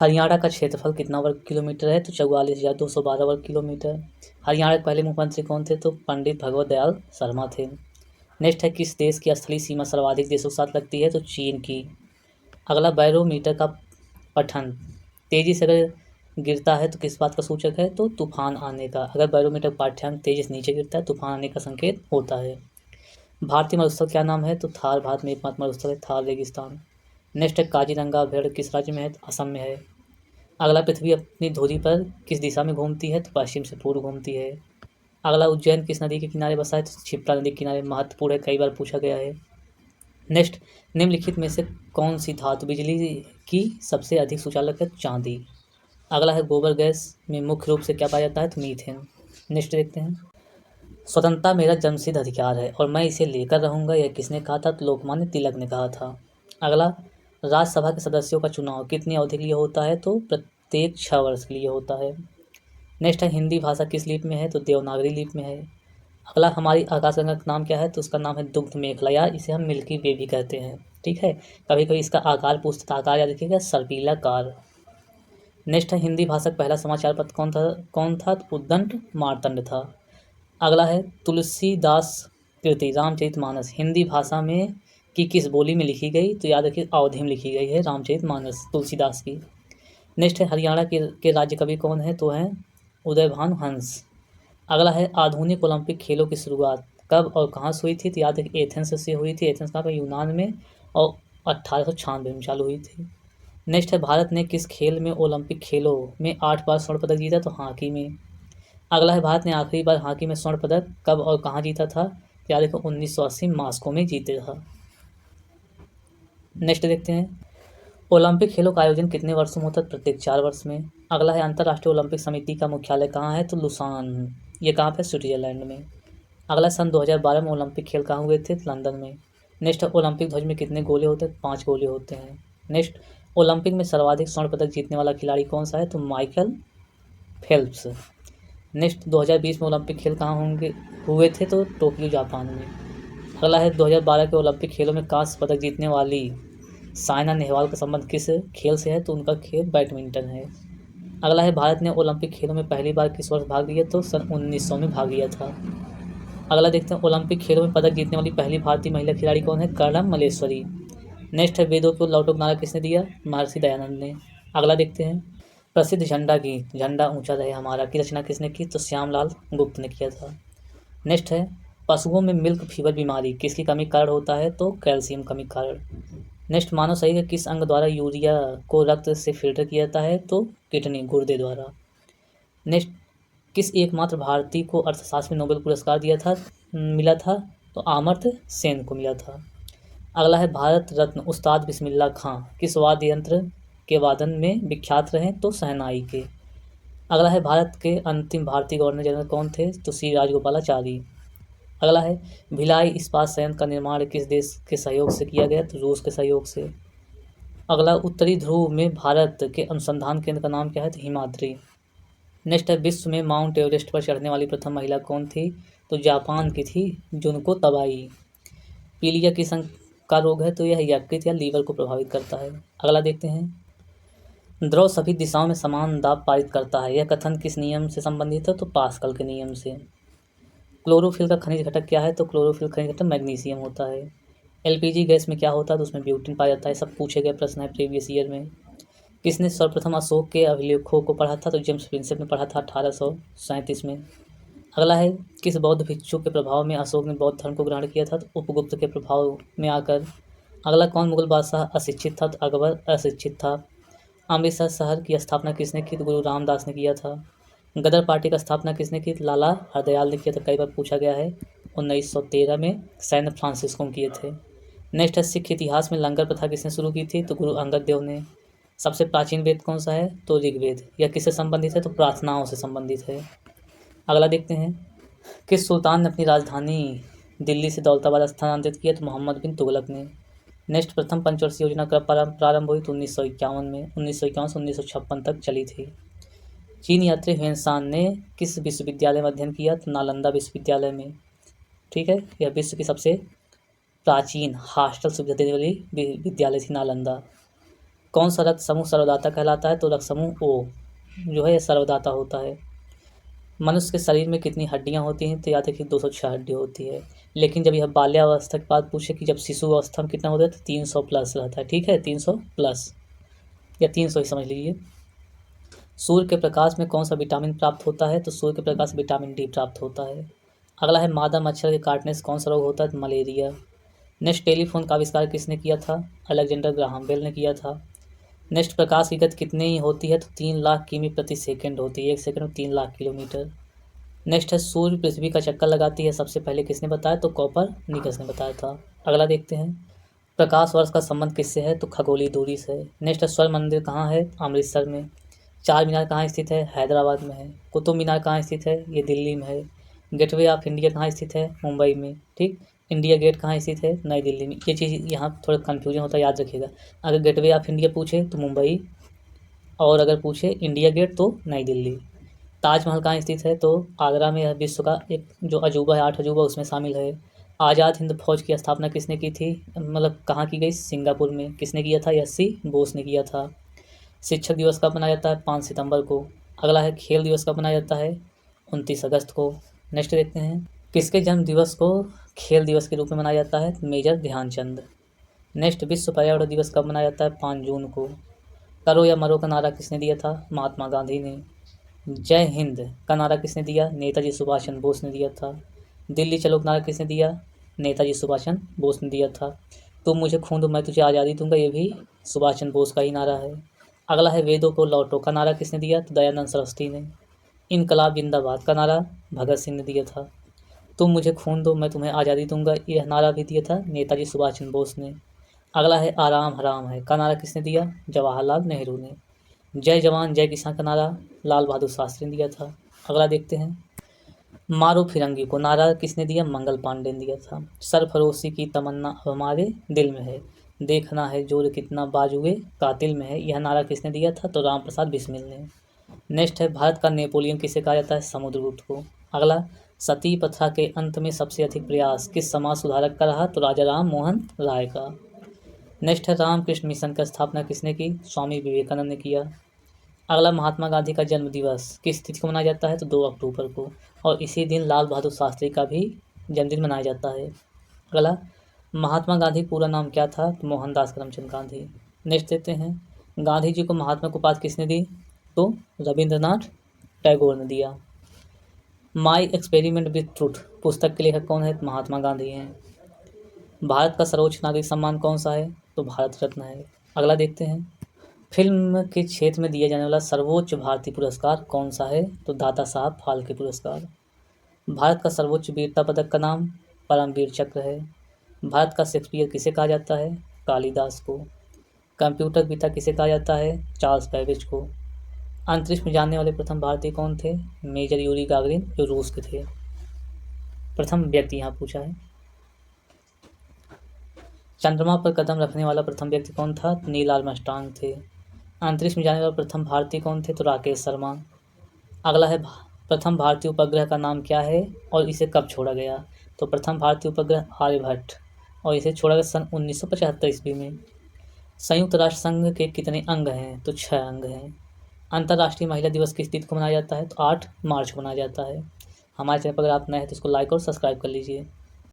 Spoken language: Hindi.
हरियाणा का क्षेत्रफल कितना वर्ग किलोमीटर है? तो 44,212 वर्ग किलोमीटर। हरियाणा के पहले मुख्यमंत्री कौन थे? तो पंडित भगवत दयाल शर्मा थे। नेक्स्ट है, किस देश की स्थलीय सीमा सर्वाधिक देशों के साथ लगती है? तो चीन की। अगला, बैरोमीटर का पठन तेजी से अगर गिरता है तो किस बात का सूचक है? तो तूफान आने का। अगर बैरोमीटर पाठ्यांक तेजी से नीचे गिरता है तूफान आने का संकेत होता है। भारतीय मरुस्थल क्या नाम है? तो थार भारत में एकमात्र मरुस्थल है, थार रेगिस्तान। नेक्स्ट है, काजीरंगा अभयारण्य किस राज्य में है? तो असम में है। अगला, पृथ्वी अपनी धुरी पर किस दिशा में घूमती है? तो पश्चिम से पूर्व घूमती है। अगला, उज्जैन किस नदी के किनारे बसा है? तो क्षिप्रा नदी के किनारे। महत्वपूर्ण है, कई बार पूछा गया है। नेक्स्ट, निम्नलिखित में से कौन सी धातु बिजली की सबसे अधिक सुचालक है? चांदी। अगला है, गोबर गैस में मुख्य रूप से क्या पाया जाता है? तो मीथेन। नेक्स्ट देखते हैं, स्वतंत्रता मेरा जन्मसिद्ध अधिकार है और मैं इसे लेकर रहूंगा, यह किसने कहा था? तो लोकमान्य तिलक ने कहा था। अगला, राज्यसभा के सदस्यों का चुनाव कितनी अवधि के लिए होता है? तो प्रत्येक 6 वर्ष के लिए होता है। नेक्स्ट है, हिंदी भाषा किस लिपि में है? तो देवनागरी लिपि में है। अगला, हमारी आकाशगंगा का नाम क्या है? तो उसका नाम है दुग्ध मेखला, या इसे हम मिल्की वे भी कहते हैं। ठीक है, कभी कभी इसका आकार पूछता, आकार याद रखिएगा, सर्पिलाकार। नेक्स्ट है, हिंदी भाषा का पहला समाचार पत्र कौन था? तो उद्दंड मार्तंड था। अगला है, तुलसीदास कृति रामचरितमानस हिंदी भाषा में की किस बोली में लिखी गई? तो याद रखिए, अवधी में लिखी गई है रामचरितमानस तुलसीदास की। नेक्स्ट है, हरियाणा के राज्य कवि कौन है? तो हैं उदयभानु हंस। अगला है, आधुनिक ओलंपिक खेलों की शुरुआत कब और कहाँ से हुई थी? तो याद रखिए, एथेंस से हुई थी। एथेंस कहाँ पे? यूनान में। और 1896 में चालू हुई थी। नेक्स्ट है, भारत ने किस खेल में ओलंपिक खेलों में 8 बार स्वर्ण पदक जीता? तो हॉकी में। अगला है, भारत ने आखिरी बार हॉकी में स्वर्ण पदक कब और कहाँ जीता था? तो याद रखो, 1980 मॉस्को में जीते था। नेक्स्ट देखते हैं, ओलंपिक खेलों का आयोजन कितने वर्षों में होता है? प्रत्येक 4 वर्ष में। अगला है, अंतर्राष्ट्रीय ओलंपिक समिति का मुख्यालय कहाँ है? तो लुसान। ये कहाँ पे? स्विट्जरलैंड में। अगला, सन 2012 में ओलंपिक खेल कहाँ हुए थे? तो लंदन में। नेक्स्ट, ओलंपिक ध्वज में कितने गोले होते हैं? 5 गोले होते हैं। नेक्स्ट, ओलंपिक में सर्वाधिक स्वर्ण पदक जीतने वाला खिलाड़ी कौन सा है? तो माइकल फेल्प्स। नेक्स्ट, 2020 में ओलंपिक खेल कहाँ हुए थे? तो टोक्यो जापान में। अगला है, 2012 के ओलंपिक खेलों में कांस्य पदक जीतने वाली साइना नेहवाल का संबंध किस खेल से है? तो उनका खेल बैडमिंटन है। अगला है, भारत ने ओलंपिक खेलों में पहली बार किस वर्ष भाग लिया? तो सन 1900 में भाग लिया था। अगला देखते हैं, ओलंपिक खेलों में पदक जीतने वाली पहली भारतीय महिला खिलाड़ी कौन है? कर्णम मल्लेश्वरी। नेक्स्ट है, वेदों को लौटो नारा किसने दिया? महर्षि दयानंद ने। अगला देखते हैं, प्रसिद्ध झंडा गीत झंडा ऊंचा रहे हमारा की रचना किसने की? तो श्यामलाल गुप्त ने किया था। नेक्स्ट है, पशुओं में मिल्क फीवर बीमारी किसकी कमी के कारण होता है? तो कैल्शियम कमी के कारण। नेक्स्ट, मानव शरीर के किस अंग द्वारा यूरिया को रक्त से फिल्टर किया जाता है? तो किडनी, गुर्दे द्वारा। नेक्स्ट, किस एकमात्र भारतीय को अर्थशास्त्र में नोबेल पुरस्कार मिला था? तो अमर्त्य सेन को मिला था। अगला है, भारत रत्न उस्ताद बिस्मिल्लाह खां किस वाद्य यंत्र के वादन में विख्यात रहे? तो शहनाई के। अगला है, भारत के अंतिम भारतीय गवर्नर जनरल कौन थे? तो सी राजगोपालाचारी। अगला है, भिलाई इस्पात संयंत्र का निर्माण किस देश के सहयोग से किया गया? तो रूस के सहयोग से। अगला, उत्तरी ध्रुव में भारत के अनुसंधान केंद्र का नाम क्या है? तो हिमाद्री। नेक्स्ट है, विश्व में माउंट एवरेस्ट पर चढ़ने वाली प्रथम महिला कौन थी? तो जापान की थी जुनको तबाई। पीलिया किस अंग का रोग है? तो यह यकृत या लीवर को प्रभावित करता है। अगला देखते हैं, द्रव सभी दिशाओं में समान दाब पारित करता है, यह कथन किस नियम से संबंधित है? तो पास्कल के नियम से। क्लोरोफिल का खनिज घटक क्या है? तो क्लोरोफिल खनिज घटक मैग्नीशियम होता है। एलपीजी गैस में क्या होता है? तो उसमें ब्यूटेन पाया जाता है। सब पूछे गए प्रश्न है प्रीवियस ईयर में। किसने सर्वप्रथम अशोक के अभिलेखों को पढ़ा था? तो जेम्स प्रिंसेप ने पढ़ा था 1837 में। अगला है, किस बौद्ध भिक्षु के प्रभाव में अशोक ने बौद्ध धर्म को ग्रहण किया था? तो उपगुप्त के प्रभाव में आकर। अगला, कौन मुगल बादशाह अशिक्षित था? तो अकबर अशिक्षित था। अमृतसर शहर की स्थापना किसने की? तो गुरु रामदास ने किया था। गदर पार्टी का स्थापना किसने की? तो लाला हरदयाल ने किया था, कई बार पूछा गया है। 1913 में सैन फ्रांसिस्को में किए थे। नेक्स्ट है, सिख इतिहास में लंगर प्रथा किसने शुरू की थी? तो गुरु अंगद देव ने। सबसे प्राचीन वेद कौन सा है? तो ऋग्वेद। यह किससे संबंधित है? तो प्रार्थनाओं से संबंधित है। अगला देखते हैं, किस सुल्तान ने अपनी राजधानी दिल्ली से दौलताबाद स्थानांतरित किया? तो मोहम्मद बिन तुगलक ने। नेक्स्ट, प्रथम पंचवर्षीय योजना कब प्रारंभ हुई? तो 1951 में। 1951 से 1956 तक चली थी। चीन यात्री ह्वेनसांग ने किस विश्वविद्यालय में अध्ययन किया? तो नालंदा विश्वविद्यालय में। ठीक है, यह विश्व की सबसे प्राचीन हॉस्टल सुविधा देने वाली विद्यालय थी नालंदा। कौन सा रक्त समूह सर्वदाता कहलाता है? तो रक्त समूह ओ जो है ये सर्वदाता होता है। मनुष्य के शरीर में कितनी हड्डियां होती हैं? तो याद रखिए 206 हड्डी होती है। लेकिन जब यह बाल्यावस्था की बात पूछे कि जब शिशु अवस्था में कितना होता है, तो 300 प्लस रहता है। ठीक है, 300 प्लस या 300 ही समझ लीजिए। सूर्य के प्रकाश में कौन सा विटामिन प्राप्त होता है? तो सूर्य के प्रकाश से विटामिन डी प्राप्त होता है। अगला है मादा मच्छर के काटने से कौन सा रोग होता है? तो मलेरिया। नेक्स्ट, टेलीफोन का आविष्कार किसने किया था? अलेक्जेंडर ग्राहम बेल ने किया था। नेक्स्ट, प्रकाश की गति कितनी होती है? तो 3 लाख किमी प्रति सेकंड होती है। 1 सेकंड में 3 लाख किलोमीटर। नेक्स्ट है, सूर्य पृथ्वी का चक्कर लगाती है, सबसे पहले किसने बताया? तो कोपरनिकस ने बताया था। अगला देखते हैं, प्रकाश वर्ष का संबंध किससे है? तो खगोलीय दूरी से। नेक्स्ट है, स्वर्ण मंदिर कहाँ है? अमृतसर में। चार मीनार कहाँ स्थित है? हैदराबाद में है। कुतुब मीनार कहाँ स्थित है? ये दिल्ली में है। गेटवे ऑफ इंडिया कहाँ स्थित है? मुंबई में। ठीक, इंडिया गेट कहाँ स्थित है? नई दिल्ली में। ये चीज़ यहाँ थोड़ा कन्फ्यूजन होता है, याद रखिएगा। अगर गेटवे ऑफ इंडिया पूछे तो मुंबई, और अगर पूछे इंडिया गेट तो नई दिल्ली। ताजमहल कहाँ स्थित है? तो आगरा में। यह विश्व का एक जो अजूबा है, 8 अजूबा उसमें शामिल है। आज़ाद हिंद फौज की स्थापना किसने की थी? मतलब कहाँ की गई? सिंगापुर में। किसने किया था? एस.सी. बोस ने किया था। शिक्षक दिवस कब मनाया जाता है? 5 सितंबर को। अगला है, खेल दिवस कब मनाया जाता है? 29 अगस्त को। नेक्स्ट देखते हैं, किसके जन्म दिवस को खेल दिवस के रूप में मनाया जाता है? मेजर ध्यानचंद। नेक्स्ट, विश्व पर्यावरण दिवस कब मनाया जाता है? 5 जून को। करो या मरो का नारा किसने दिया था? महात्मा गांधी ने। जय हिंद का नारा किसने दिया? नेताजी सुभाष चंद्र बोस ने दिया था। दिल्ली चलो का नारा किसने दिया? नेताजी सुभाष चंद्र बोस ने दिया था। तुम मुझे खून दो मैं तुझे आज़ादी दूंगा, ये भी सुभाष चंद्र बोस का ही नारा है। अगला है, वेदों को लौटो का नारा किसने दिया? तो दयानंद सरस्वती ने। इनकलाब जिंदाबाद का नारा भगत सिंह ने दिया था। तुम मुझे खून दो मैं तुम्हें आज़ादी दूंगा, यह नारा भी दिया था नेताजी सुभाष चंद्र बोस ने। अगला है, आराम हराम है का नारा किसने दिया? जवाहरलाल नेहरू ने। जय जवान जय किसान का नारा लाल बहादुर शास्त्री ने दिया था। अगला देखते हैं, मारो फिरंगी को नारा किसने दिया? मंगल पांडे ने दिया था। सरफरोशी की तमन्ना अब हमारे दिल में है, देखना है जोर कितना बाजुए कातिल में है, यह नारा किसने दिया था? तो राम प्रसाद बिस्मिल ने। नेक्स्ट है, भारत का नेपोलियन किसे कहा जाता है? समुद्रगुप्त को। अगला, सती प्रथा के अंत में सबसे अधिक प्रयास किस समाज सुधारक का रहा? तो राजा राम मोहन राय का। नेक्स्ट है, रामकृष्ण मिशन का स्थापना किसने की? स्वामी विवेकानंद ने किया। अगला, महात्मा गांधी का जन्म दिवस किस तिथि को मनाया जाता है? तो 2 अक्टूबर को, और इसी दिन लाल बहादुर शास्त्री का भी जन्मदिन मनाया जाता है। अगला, महात्मा गांधी पूरा नाम क्या था? तो मोहनदास करमचंद गांधी। नेक्स्ट देते हैं, गांधी जी को महात्मा की उपाधि किसने दी? तो रविंद्रनाथ टैगोर ने दिया। माई एक्सपेरिमेंट विथ ट्रूथ पुस्तक के लेखक कौन है? तो महात्मा गांधी हैं। भारत का सर्वोच्च नागरिक सम्मान कौन सा है? तो भारत रत्न है। अगला देखते हैं, फिल्म के क्षेत्र में दिया जाने वाला सर्वोच्च भारतीय पुरस्कार कौन सा है? तो दादा साहब फाल्के पुरस्कार। भारत का सर्वोच्च वीरता पदक का नाम परमवीर चक्र है। भारत का शेक्सपियर किसे कहा जाता है? कालिदास को। कंप्यूटर पिता किसे कहा जाता है? चार्ल्स बैबेज को। अंतरिक्ष में जाने वाले प्रथम भारतीय कौन थे? मेजर यूरी गागरिन, जो रूस के थे। प्रथम व्यक्ति यहाँ पूछा है। चंद्रमा पर कदम रखने वाला प्रथम व्यक्ति कौन था? नील आर्मस्ट्रांग थे। अंतरिक्ष में जाने वाले प्रथम भारतीय कौन थे? तो राकेश शर्मा। अगला है, प्रथम भारतीय उपग्रह का नाम क्या है और इसे कब छोड़ा गया? तो प्रथम भारतीय उपग्रह आर्यभट्ट, और इसे छोड़ा गया सन 1975 ईस्वी में। संयुक्त राष्ट्र संघ के कितने अंग हैं? तो 6 अंग हैं। अंतर्राष्ट्रीय महिला दिवस किस तिथि को मनाया जाता है? तो 8 मार्च को मनाया जाता है। हमारे चैनल पर अगर आप नए हैं तो इसको लाइक और सब्सक्राइब कर लीजिए।